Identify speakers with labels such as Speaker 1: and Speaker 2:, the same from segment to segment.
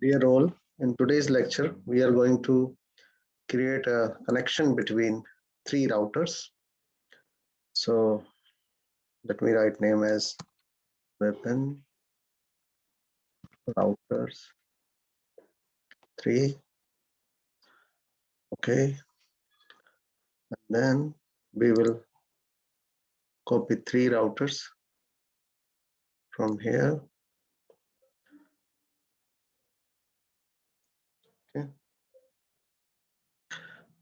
Speaker 1: Dear all, in today's lecture, we are going to create a connection between three routers. So let me write name as weapon routers 3. Okay. And then we will copy three routers from here. Okay.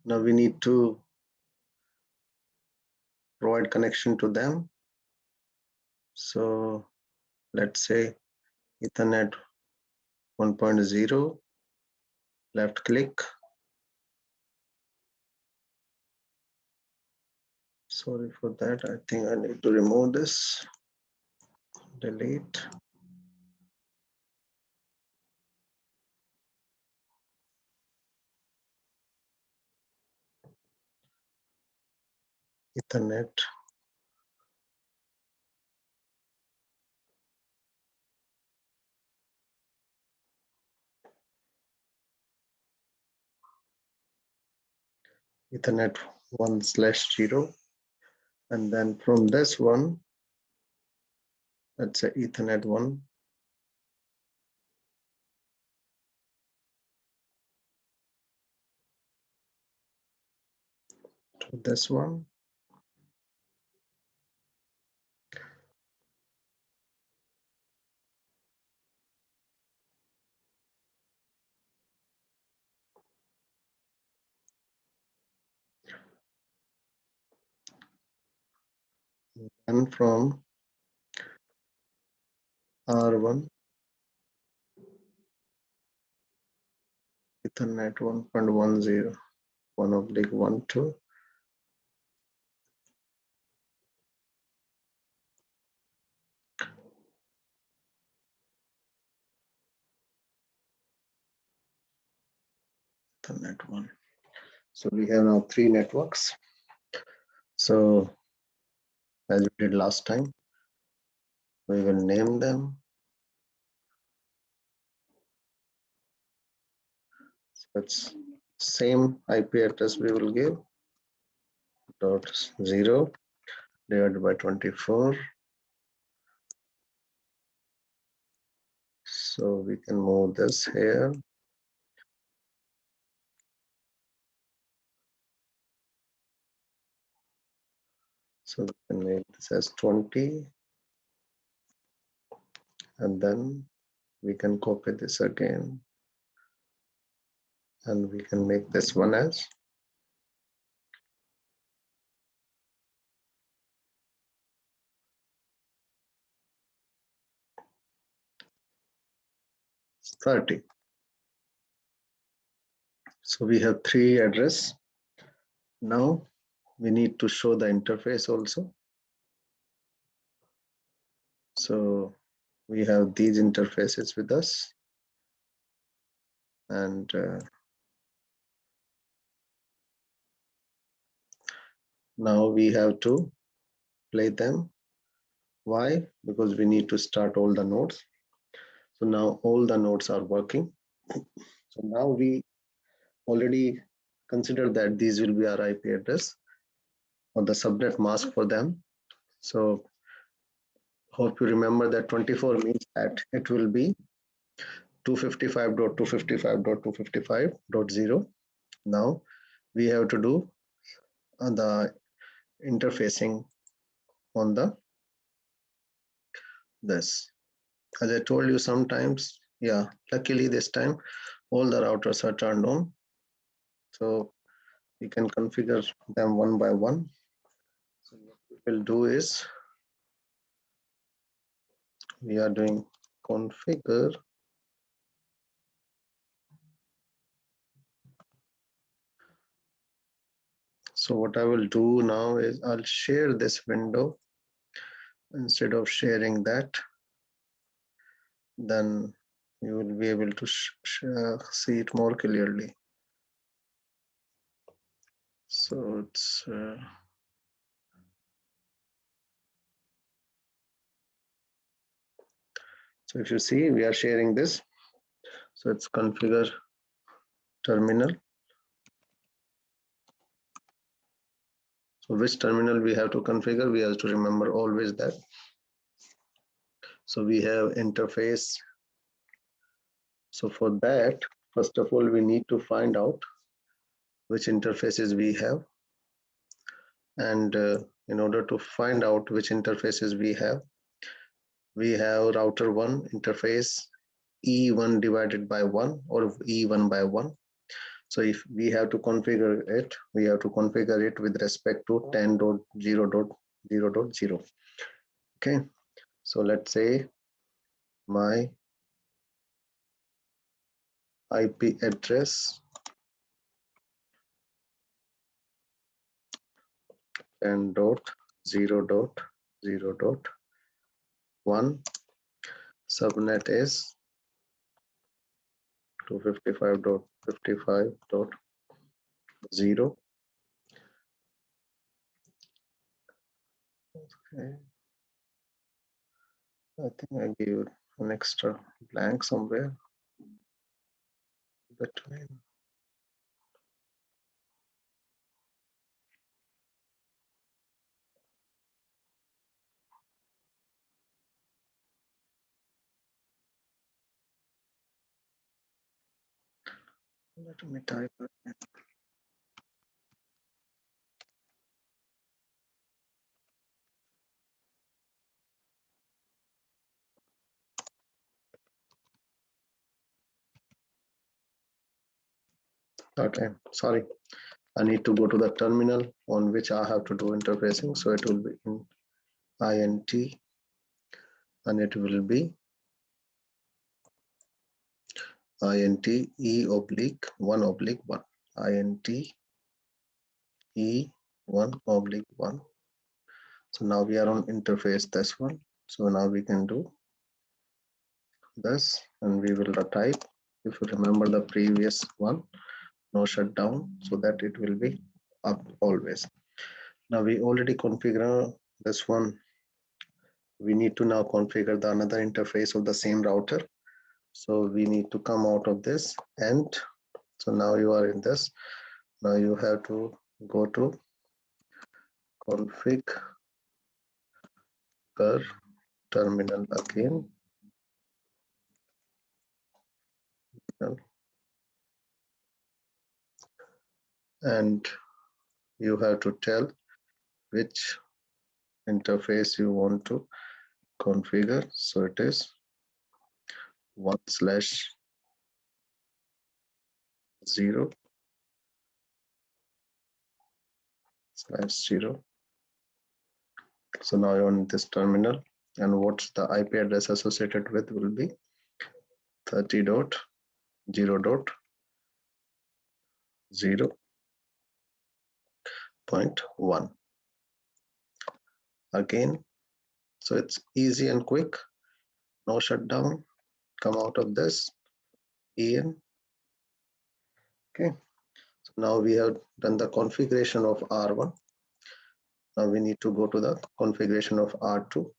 Speaker 1: Now we need to provide connection to them. So let's say Ethernet 1.0, left click. Sorry for that. I think I need to remove this. Delete. Ethernet Ethernet 1/0, and then from this one, let's say Ethernet 1 to this one. And from R1 Ethernet 1.10 1/1 Ethernet 1. So we have now three networks. So as we did last time, we will name them. So it's same IP address we will give, dot 0 divided by 24. So we can move this here. So we can make this as 20, and then we can copy this again, and we can make this one as 30. So we have three address. Now we need to show the interface also. So we have these interfaces with us, and now we have to play them. Why? Because we need to start all the nodes. So now all the nodes are working. So now we already consider that these will be our IP address or the subnet mask for them. So hope you remember that 24 means that it will be 255.255.255.0. Now we have to do the interfacing on the this. As I told you sometimes, yeah, luckily this time all the routers are turned on. So we can configure them one by one. So what we will do is we are doing configure. So what I will do now is I'll share this window instead of sharing that. Then you will be able to see it more clearly. So it's so if you see, we are sharing this. So it's configure terminal. So which terminal we have to configure? We have to remember always that. So we have interface. So for that, first of all, we need to find out which interfaces we have. And in order to find out which interfaces we have router 1 interface E1 divided by 1 or E1 by 1. So if we have to configure it, we have to configure it with respect to 10.0.0.0. Okay, so let's say my IP address 10.0.0.1, subnet is 255.55.0. Okay, I think I gave an extra blank somewhere between. Let me type it. Okay, sorry. I need to go to the terminal on which I have to do interfacing. So it will be in int and it will be int e/1/1 int e1/1. So now we are on interface this one. So now we can do this and we will type, if you remember the previous one, no shutdown, so that it will be up always. Now we already configure this one. We need to now configure the another interface of the same router. So we need to come out of this, and so now you are in this. Now you have to go to config terminal again. And you have to tell which interface you want to configure. So it is 1/0/0. So now you're on this terminal, and what's the IP address associated with will be 30.0.0.1. Again, so it's easy and quick, no shutdown. Come out of this, EN. Okay, so now we have done the configuration of R1. Now we need to go to the configuration of R2.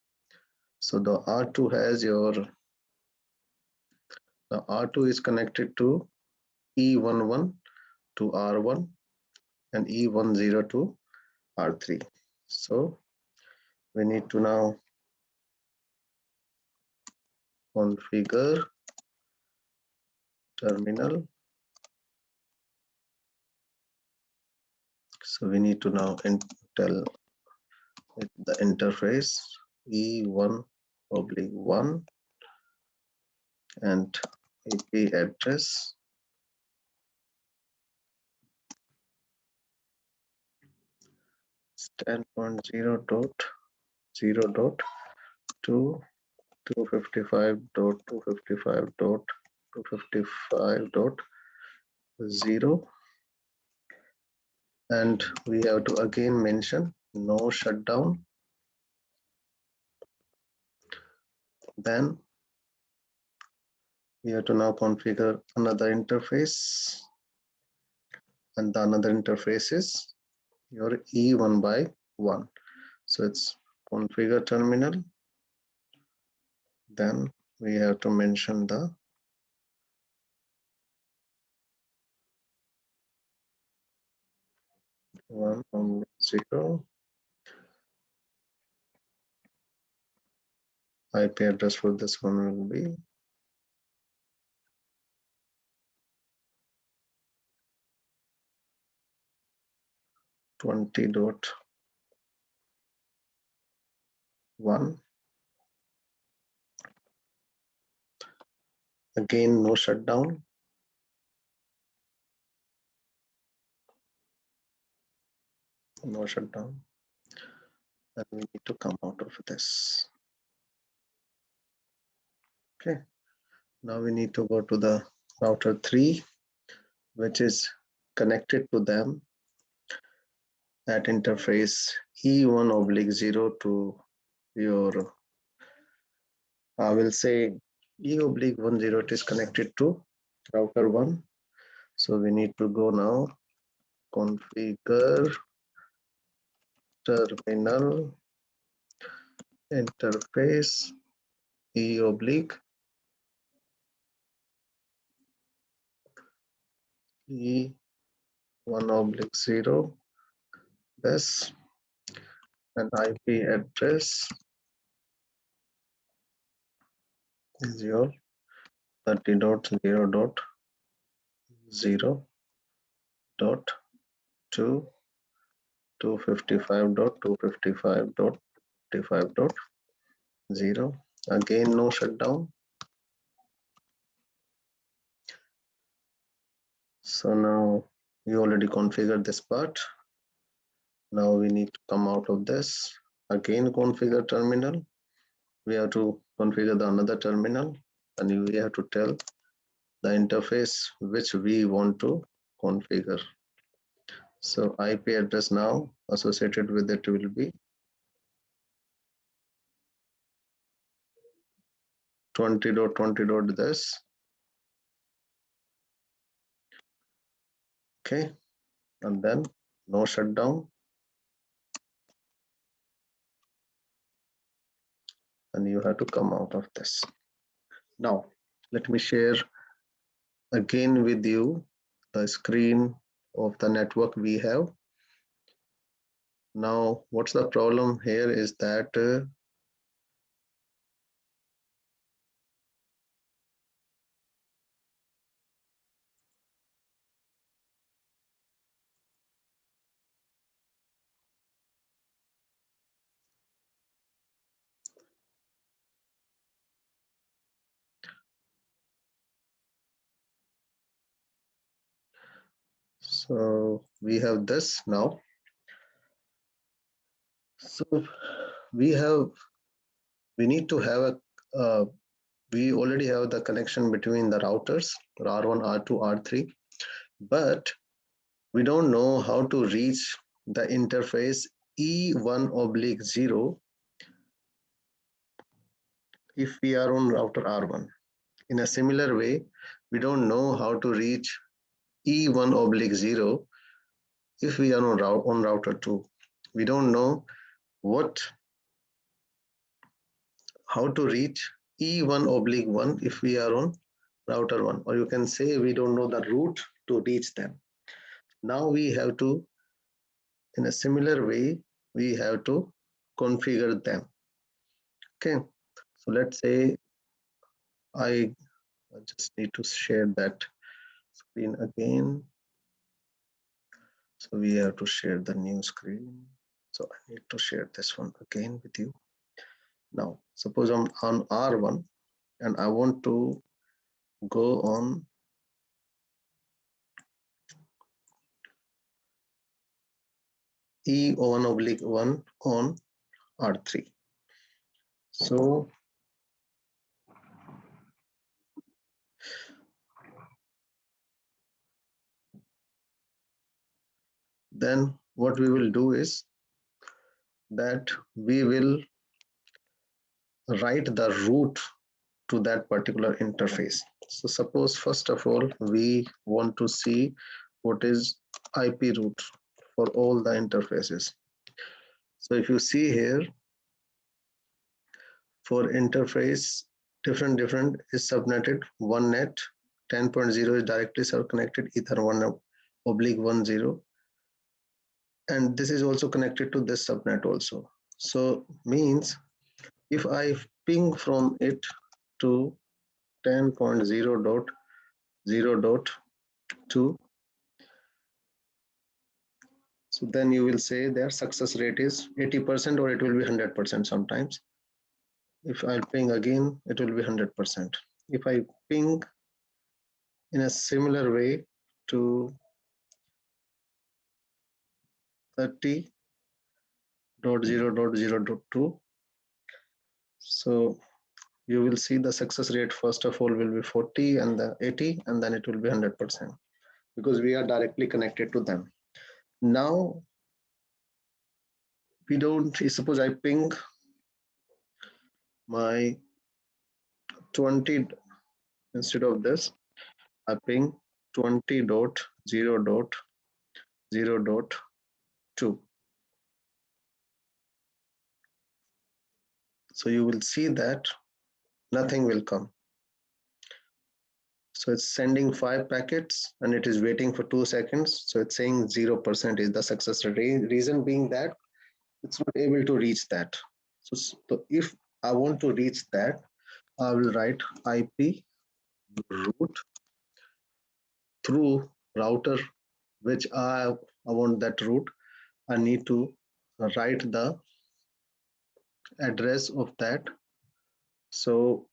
Speaker 1: So the R2 has the R2 is connected to E11 to R1 and E10 to R3. So we need to now configure terminal. So we need to now tell the interface E1/1 and IP address 10.0.0.2 255.255.255.0, and we have to again mention no shutdown. Then we have to now configure another interface, and the another interface is your E1/1. So it's configure terminal. Then we have to mention the 1.0. IP address for this one will be 20.1. Again, no shutdown. No shutdown. And we need to come out of this. Okay. Now we need to go to the router 3, which is connected to them at interface E1/0 to your, I will say E/10. It is connected to router 1. So we need to go now, configure terminal interface E/E1/0, this, and IP address is your 30.0.0.2 255.255.55.0. Again, no shutdown. So now you already configured this part. Now we need to come out of this. Again, configure terminal. We have to configure the another terminal, and we have to tell the interface which we want to configure. So IP address now associated with it will be 20.20. This. Okay, and then no shutdown, and you have to come out of this. Now let me share again with you the screen of the network we have. Now what's the problem here is that so we have this now. So we need to have a we already have the connection between the routers R1, R2, R3, but we don't know how to reach the interface E1/0 if we are on router R1. In a similar way, we don't know how to reach E1/0 if we are on router 2. We don't know how to reach E1/1 if we are on router 1, or you can say we don't know the route to reach them. Now we have to, in a similar way, we have to configure them. Okay, so let's say I just need to share that screen again. So we have to share the new screen. So I need to share this one again with you. Now, suppose I'm on R1 and I want to go on E1/1 on R3. So then what we will do is that we will write the route to that particular interface. So suppose first of all, we want to see what is IP route for all the interfaces. So if you see here, for interface, different is subnetted. One net 10.0 is directly connected Ether 1/10. and this is also connected to this subnet also. So means if I ping from it to 10.0.0.2, so then you will say their success rate is 80% or it will be 100% sometimes. If I ping again, it will be 100%. If I ping in a similar way to 30.0.0.2, so you will see the success rate first of all will be 40 and the 80 and then it will be 100% because we are directly connected to them. Now we don't, suppose I ping my 20 instead of this, I ping 20.0.0.2. So you will see that nothing will come. So it's sending 5 packets and it is waiting for 2 seconds. So it's saying 0% is the success rate. Reason being that it's not able to reach that. So if I want to reach that, I will write IP route through router, which I want that route. I need to write the address of that. So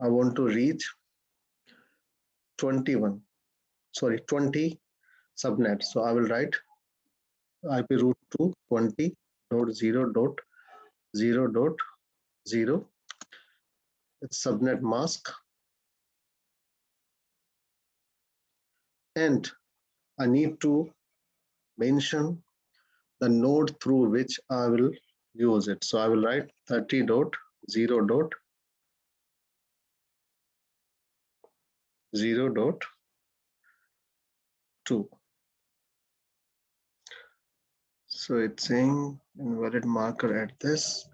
Speaker 1: I want to reach 20 subnet. So I will write IP route to 20.0.0.0. It's subnet mask. And I need to mention the node through which I will use it. So I will write 30.0.0.2. So it's saying invalid marker at this.